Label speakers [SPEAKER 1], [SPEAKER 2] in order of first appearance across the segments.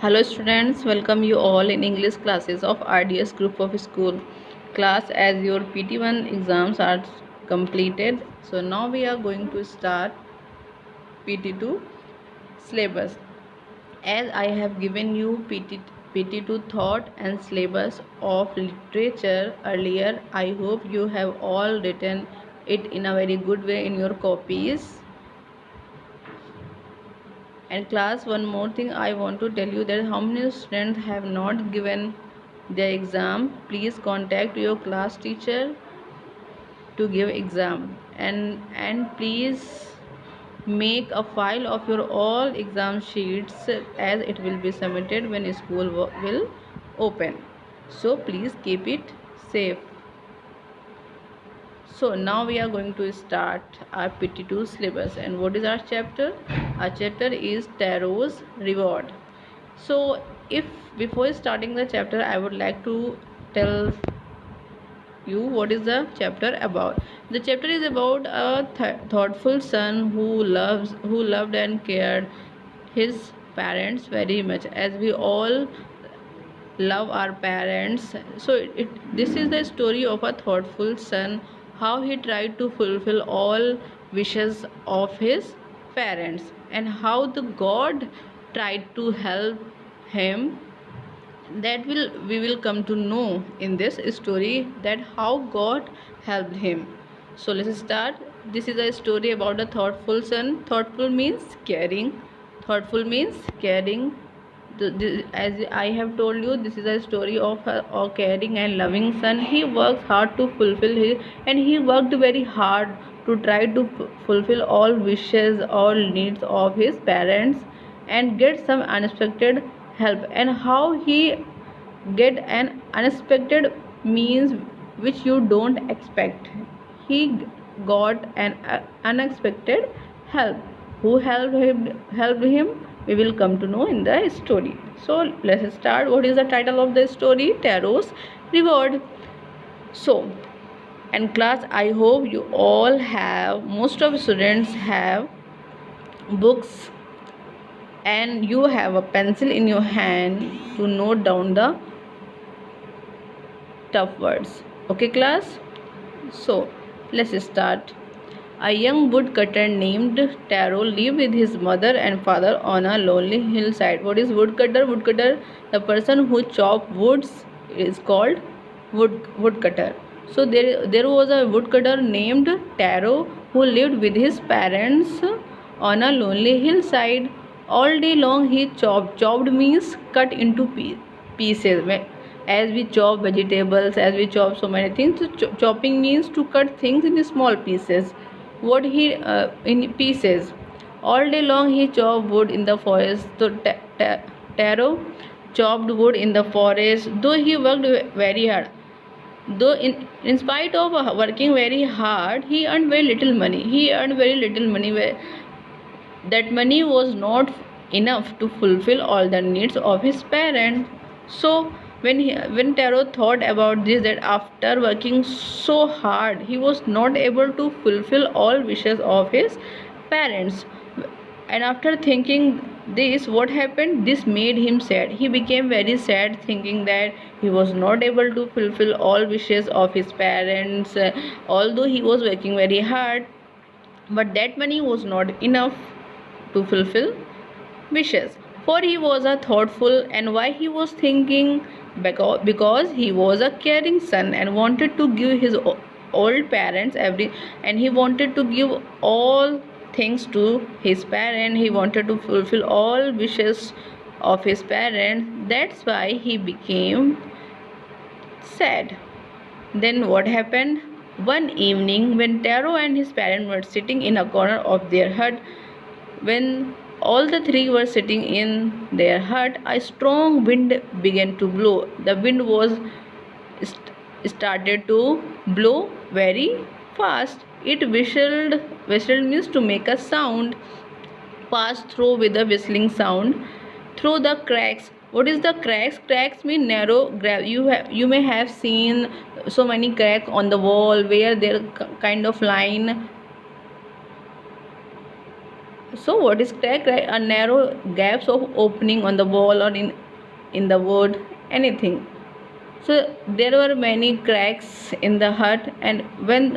[SPEAKER 1] Hello students, welcome you all in English classes of RDS group of school class as your PT1 exams are completed. So now we are going to start PT2 syllabus. As I have given you PT2 thought and syllabus of literature earlier, I hope you have all written it in a very good way in your copies. And class, one more thing I want to tell you that how many students have not given their exam, please contact your class teacher to give exam, and please make a file of your all exam sheets as it will be submitted when school will open. So please keep it safe. So now we are going to start our PT2 syllabus. And what is our chapter? Our chapter is Tarot's Reward. So if before starting the chapter, I would like to tell you what is the chapter about. The chapter is about a thoughtful son who loved and cared his parents very much, as we all love our parents. So this is the story of a thoughtful son, how he tried to fulfill all wishes of his parents, and how the god tried to help him. That we will come to know in this story, that how god helped him. So let's start. This is a story about a thoughtful son. Thoughtful means caring. Thoughtful means caring. As I have told you, this is a story of a caring and loving son. He works hard to fulfill his, and he worked very hard to try to fulfill all wishes, all needs of his parents, and get some unexpected help. And how he get an unexpected means which you don't expect. He got an unexpected help. Who helped him, we will come to know in the story. So let's start. What is the title of the story? Tarot's Reward. So, and class, I hope you all have, most of students have books, and you have a pencil in your hand to note down the tough words. Okay class? So let's start. A young woodcutter named Taro lived with his mother and father on a lonely hillside. What is woodcutter? Woodcutter, the person who chop woods, is called woodcutter. So there was a woodcutter named Taro who lived with his parents on a lonely hillside. All day long he chopped. Chopped means cut into pieces. As we chop vegetables, as we chop so many things, so chopping means to cut things in small pieces. What he in pieces. All day long he chopped wood in the forest. So Taro chopped wood in the forest, though he worked very hard. Though in spite of working very hard, he earned very little money. He earned very little money. That money was not enough to fulfill all the needs of his parents. So when Taro thought about this, that after working so hard, he was not able to fulfill all wishes of his parents. And after thinking this, what happened? This made him sad. He became very sad, thinking that he was not able to fulfill all wishes of his parents, although he was working very hard. But that money was not enough to fulfill wishes. For he was a thoughtful, and why he was thinking? Because he was a caring son and wanted to give his old parents and he wanted to give all things to his parent. He wanted to fulfill all wishes of his parents. That's why he became sad. Then what happened? One evening, when Taro and his parents were sitting in a corner of their hut, when all the three were sitting in their hut, a strong wind began to blow. The wind was started to blow very fast. It whistled. Whistled means to make a sound. Passed through with a whistling sound through the cracks. What is the cracks? Cracks mean narrow. You may have seen so many cracks on the wall where there kind of line So what is crack? Right? A narrow gaps of opening on the wall or in the wood, anything. So there were many cracks in the hut, and when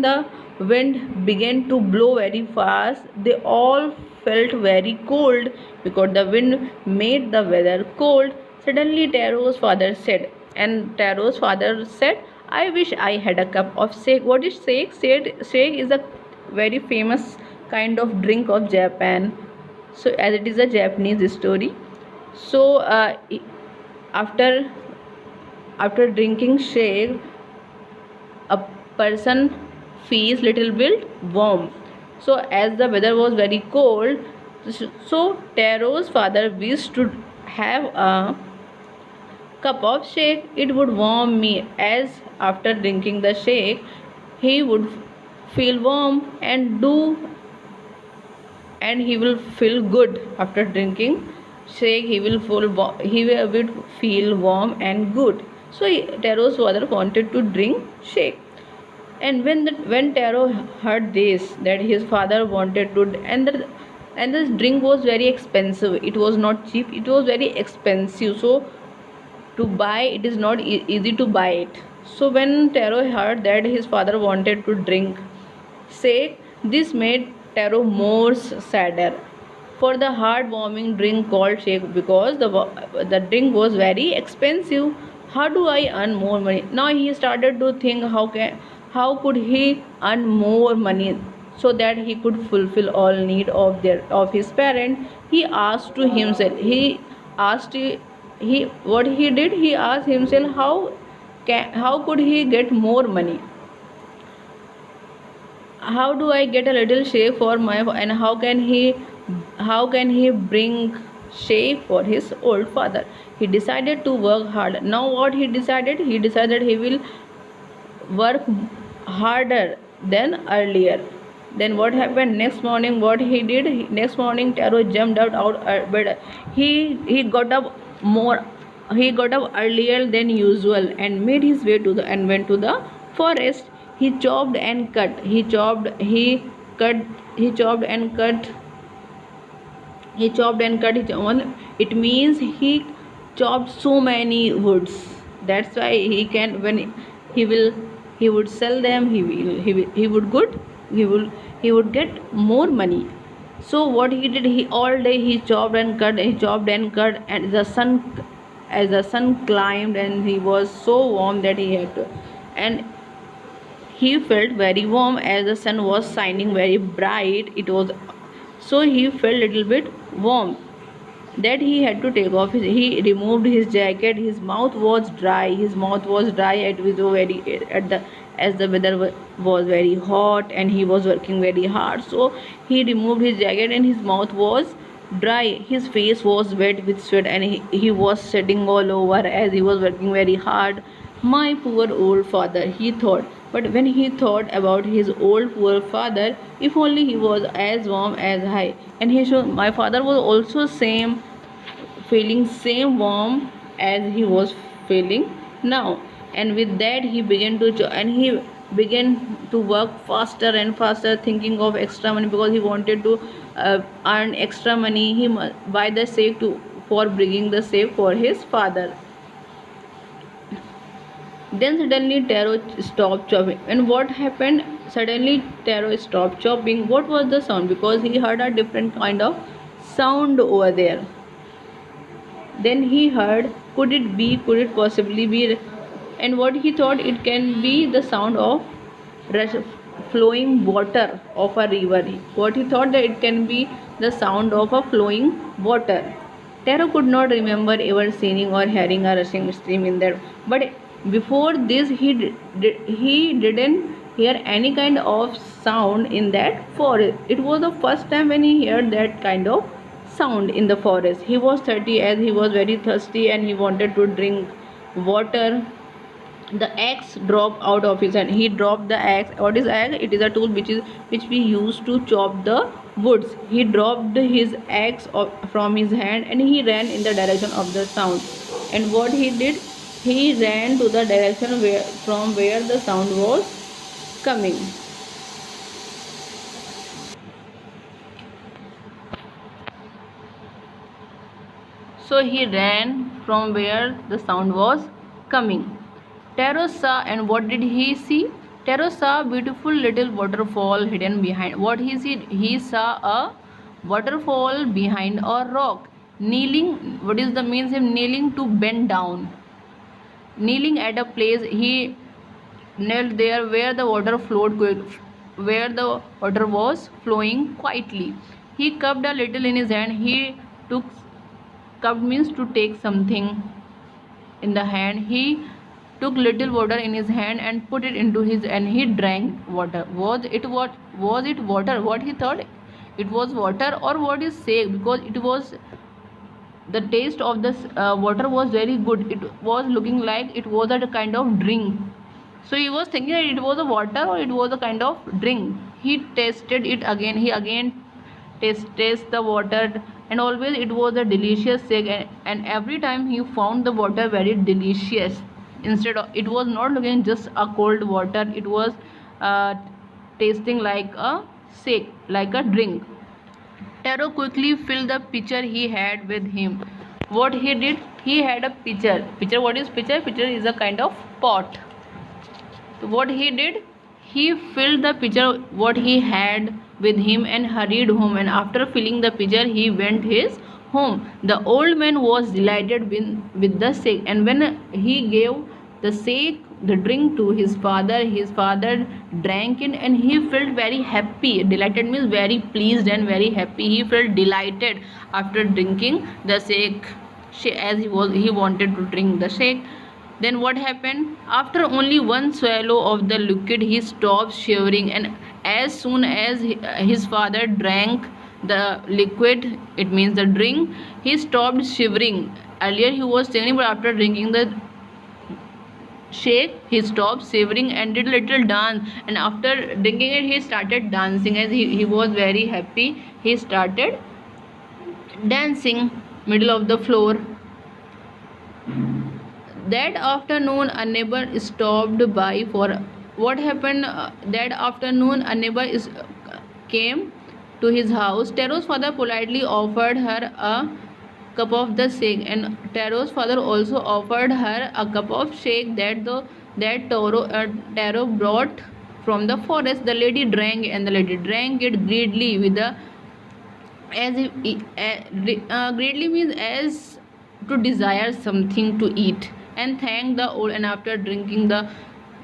[SPEAKER 1] the wind began to blow very fast, they all felt very cold because the wind made the weather cold. Suddenly, Taro's father said, and Taro's father said, "I wish I had a cup of shake." What is shake? Shake is a very famous kind of drink of Japan. So as it is a Japanese story. So after after drinking shake, a person feels little bit warm. So as the weather was very cold, so Taro's father wished to have a cup of shake. It would warm me, as after drinking the shake he would feel warm and he will feel good. After drinking shake he will feel warm and good. So Taro's father wanted to drink shake, and when Taro heard this, that his father wanted to, and this drink was very expensive, it was not cheap, it was very expensive. So to buy it is not easy to buy it. So when Taro heard that his father wanted to drink shake, this made Taro more sadder for the heartwarming drink called shake, because the drink was very expensive. How do I earn more money? Now he started to think, how could he earn more money so that he could fulfill all need of his parent. He asked to himself, asked he what he did, he asked himself, how could he get more money? How do I get a little shake for my, and how can he bring shake for his old father? He decided to work hard. Now what he decided he will work harder than earlier. Then what happened next morning? What he did, next morning Taro jumped out bed. He got up more, he got up earlier than usual and made his way to the and went to the forest. He chopped and cut, he chopped and cut, his own. It means he chopped so many woods. That's why he can, when he will he would sell them, he would good, he will he would get more money. So what he did, he all day he chopped and cut, and as the sun climbed, and he was so warm that he had to, and he felt very warm as the sun was shining very bright. It was, so he felt little bit warm, that he had to take off he removed his jacket. His mouth was dry, at with very at the as the weather was very hot and he was working very hard. So he removed his jacket and his mouth was dry, his face was wet with sweat, and he was sweating all over as he was working very hard. My poor old father, he thought. But when he thought about his old poor father, if only he was as warm as I, and he should, my father was also feeling same warm as he was feeling now. And with that he began to and he began to work faster and faster, thinking of extra money, because he wanted to earn extra money. He must buy the safe to for bringing the safe for his father. Then suddenly Taro stopped chopping. And what happened? Suddenly Taro stopped chopping. What was the sound? Because he heard a different kind of sound over there. Then he heard, could it possibly be? And what he thought, it can be the sound of rush, flowing water of a river. What he thought, that it can be the sound of a flowing water. Taro could not remember ever seeing or hearing a rushing stream in there. But before this, he didn't hear any kind of sound in that forest. It was the first time when he heard that kind of sound in the forest. He was thirsty, as he was very thirsty, and he wanted to drink water. The axe dropped out of his hand. He dropped the axe. What is axe? It is a tool which we use to chop the woods. He dropped his axe from his hand, and he ran in the direction of the sound. And what he did, he ran to the direction from where the sound was coming. So he ran from where the sound was coming. Taro saw, and what did he see? Taro saw a beautiful little waterfall hidden behind. What he see? He saw a waterfall behind a rock. Kneeling. What is the means of kneeling? To bend down. Kneeling at a place, he knelt there where the water flowed, where the water was flowing quietly. He cupped a little in his hand. He took, cupped means to take something in the hand. He took little water in his hand and put it into his, and he drank water. Was it water? What he thought? It was water, or what is say? Because it was, the taste of this water was very good. It was looking like it was a kind of drink. So he was thinking that it was a water or it was a kind of drink. He tasted it again. He again taste the water, and always it was a delicious shake, and every time he found the water very delicious. Instead of, it was not looking just a cold water, it was uh, tasting like a shake, like a drink. Taro quickly filled the pitcher he had with him. What he did? He had a pitcher. Pitcher, what is pitcher? Pitcher is a kind of pot. So what he did? He filled the pitcher what he had with him and hurried home. And after filling the pitcher, he went his home. The old man was delighted with the shake, and when he gave the shake, the drink, to his father drank it, and he felt very happy. Delighted means very pleased and very happy. He felt delighted after drinking the shake, as he wanted to drink the shake. Then what happened? After only one swallow of the liquid, he stopped shivering, and as soon as his father drank the liquid, it means the drink, he stopped shivering. Earlier he was shivering, but after drinking the shake, he stopped shivering and did a little dance. And after drinking it, he started dancing. As he was very happy, he started dancing middle of the floor. That afternoon, a neighbor stopped by for what happened. That afternoon, a neighbor came to his house. Taro's father politely offered her a cup of the shake, and Taro's father also offered her a cup of shake Taro brought from the forest. The lady drank, and the lady drank it greedily with a, as if greedily means as to desire something to eat, and thanked the old, and after drinking the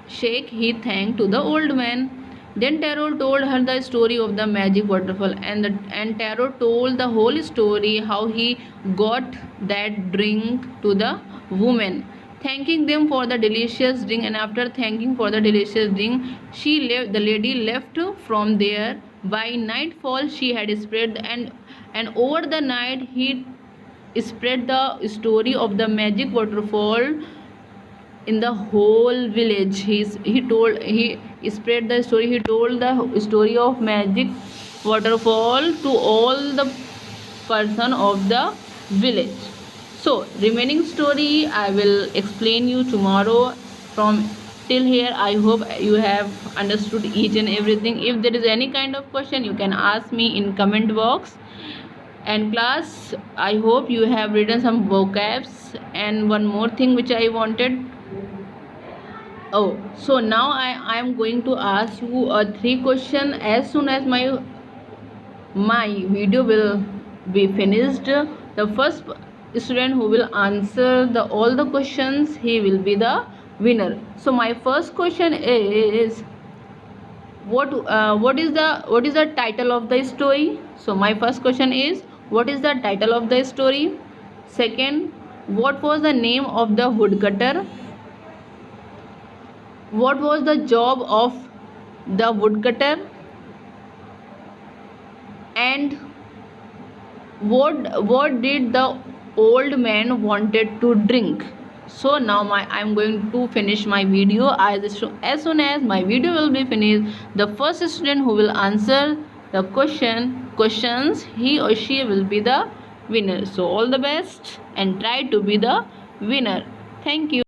[SPEAKER 1] shake, he thanked to the old man. Then Taro told her the story of the magic waterfall, and Taro told the whole story, how he got that drink to the woman, thanking them for the delicious drink. And after thanking for the delicious drink, the lady left from there. By nightfall, she had spread, and over the night he spread the story of the magic waterfall in the whole village. He spread the story. He told the story of magic waterfall to all the person of the village. So remaining story I will explain you tomorrow. From till here, I hope you have understood each and everything. If there is any kind of question, you can ask me in comment box. And class, I hope you have written some vocabs. And one more thing which I wanted, oh, so now I am going to ask you a 3 question. As soon as my video will be finished, the first student who will answer all the questions, he will be the winner. So my first question is, what is the title of the story? So my first question is, what is the title of the story? Second, what was the name of the woodcutter? What was the job of the woodcutter? And what did the old man wanted to drink? So now I'm going to finish my video. As soon as my video will be finished, the first student who will answer the questions, he or she will be the winner. So all the best, and try to be the winner. Thank you.